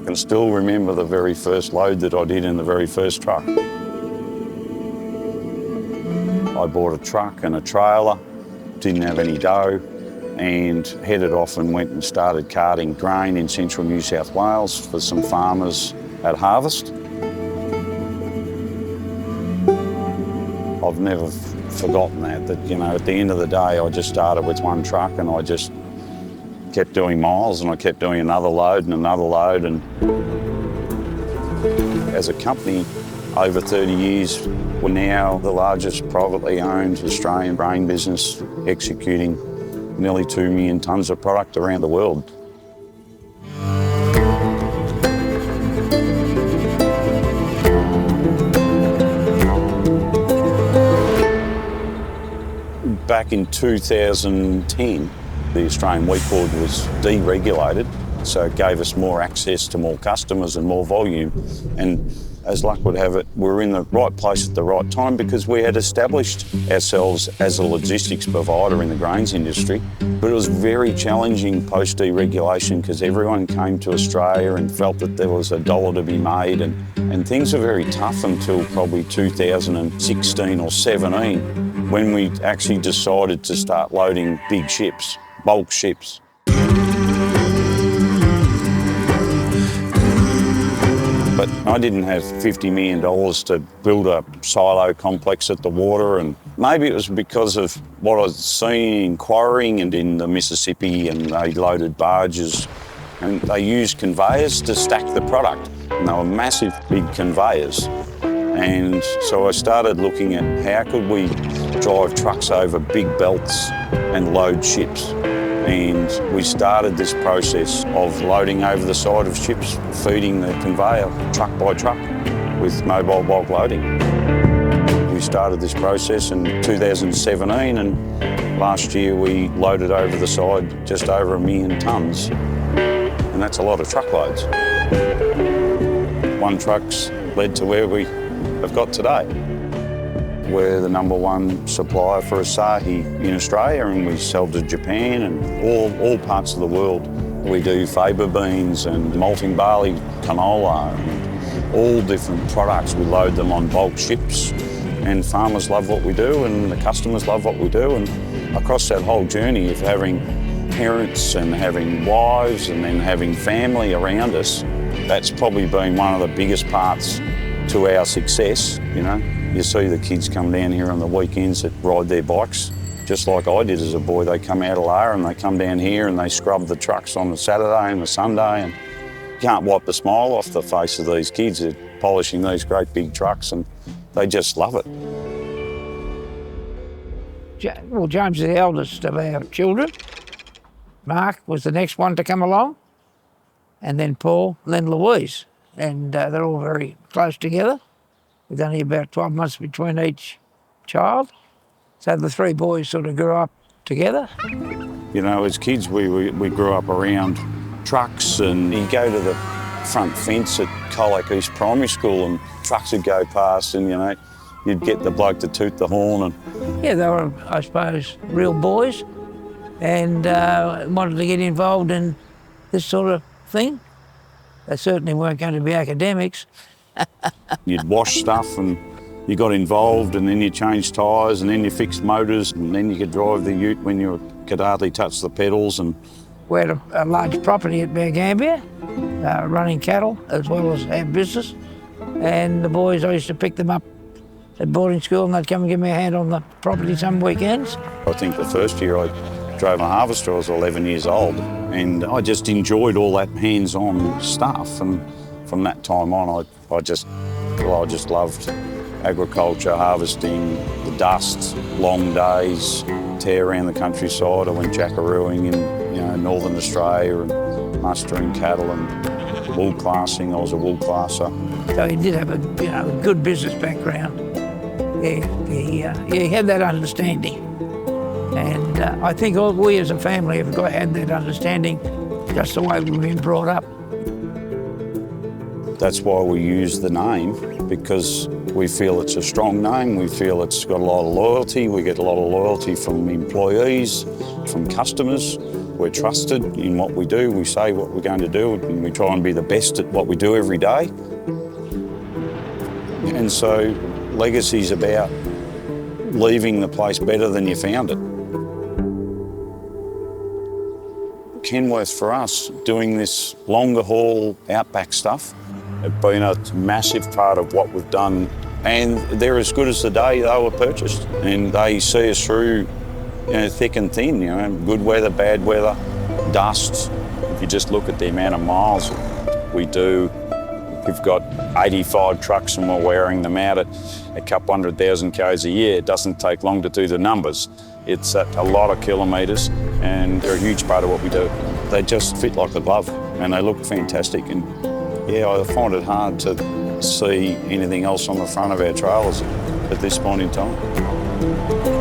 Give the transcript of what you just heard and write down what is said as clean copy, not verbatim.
can still remember the very first load that I did in the very first truck. I bought a truck and a trailer, didn't have any dough, and headed off and went and started carting grain in central New South Wales for some farmers at harvest. I've never forgotten that, you know, at the end of the day, I just started with one truck and I just kept doing miles and I kept doing another load and another load. And as a company, over 30 years, we're now the largest privately owned Australian grain business, executing nearly 2 million tonnes of product around the world. Back in 2010, the Australian wheat board was deregulated, so it gave us more access to more customers and more volume. And as luck would have it, we were in the right place at the right time because we had established ourselves as a logistics provider in the grains industry. But it was very challenging post-deregulation because everyone came to Australia and felt that there was a dollar to be made, and things were very tough until probably 2016 or 17, when we actually decided to start loading big ships, bulk ships. But I didn't have $50 million to build a silo complex at the water, and maybe it was because of what I'd seen in quarrying and in the Mississippi, and they loaded barges and they used conveyors to stack the product, and they were massive big conveyors. And so I started looking at how could we drive trucks over big belts and load ships. And we started this process of loading over the side of ships, feeding the conveyor truck by truck with mobile bulk loading. We started this process in 2017, and last year we loaded over the side just over 1 million tonnes. And that's a lot of truckloads. One truck's led to where we have got today. We're the #1 supplier for Asahi in Australia, and we sell to Japan and all parts of the world. We do Faber beans and malting barley, canola, and all different products. We load them on bulk ships, and farmers love what we do and the customers love what we do. And across that whole journey of having parents and having wives and then having family around us, that's probably been one of the biggest parts to our success, you know. You see the kids come down here on the weekends that ride their bikes, just like I did as a boy. They come out of Lara and they come down here and they scrub the trucks on the Saturday and the Sunday, and you can't wipe the smile off the face of these kids. They're polishing these great big trucks and they just love it. Well, James is the eldest of our children. Mark was the next one to come along, and then Paul, and then Louise. And they're all very close together, with only about 12 months between each child. So the three boys sort of grew up together. You know, as kids, we grew up around trucks, and you go to the front fence at Colac East Primary School and trucks would go past, and, you know, you'd get the bloke to toot the horn. And yeah, they were, I suppose, real boys, and wanted to get involved in this sort of thing. They certainly weren't going to be academics. You'd wash stuff and you got involved, and then you changed tyres, and then you fixed motors, and then you could drive the ute when you could hardly touch the pedals. And we had a large property at Bergambia, running cattle as well as our business. And the boys, I used to pick them up at boarding school, and they'd come and give me a hand on the property some weekends. I think the first year I drove a harvester, I was 11 years old, and I just enjoyed all that hands-on stuff. And from that time on, I just loved agriculture, harvesting, the dust, long days, tear around the countryside. I went jackarooing in northern Australia and mustering cattle and wool classing. I was a wool classer. So he did have a good business background. He had that understanding. And I think we as a family have had that understanding just the way we've been brought up. That's why we use the name, because we feel it's a strong name. We feel it's got a lot of loyalty. We get a lot of loyalty from employees, from customers, We're trusted in what we do. We say what we're going to do, and we try and be the best at what we do every day. And so legacy's about leaving the place better than you found it. Kenworth, for us, doing this longer haul outback stuff, have been a massive part of what we've done, and they're as good as the day they were purchased, and they see us through, you know, thick and thin, you know, good weather, bad weather, dust. If you just look at the amount of miles we do, we've got 85 trucks and we're wearing them out at a couple 100,000 k's a year. It doesn't take long to do the numbers. It's a lot of kilometres, and they're a huge part of what we do. They just fit like a glove, and they look fantastic. And yeah, I find it hard to see anything else on the front of our trailers at this point in time.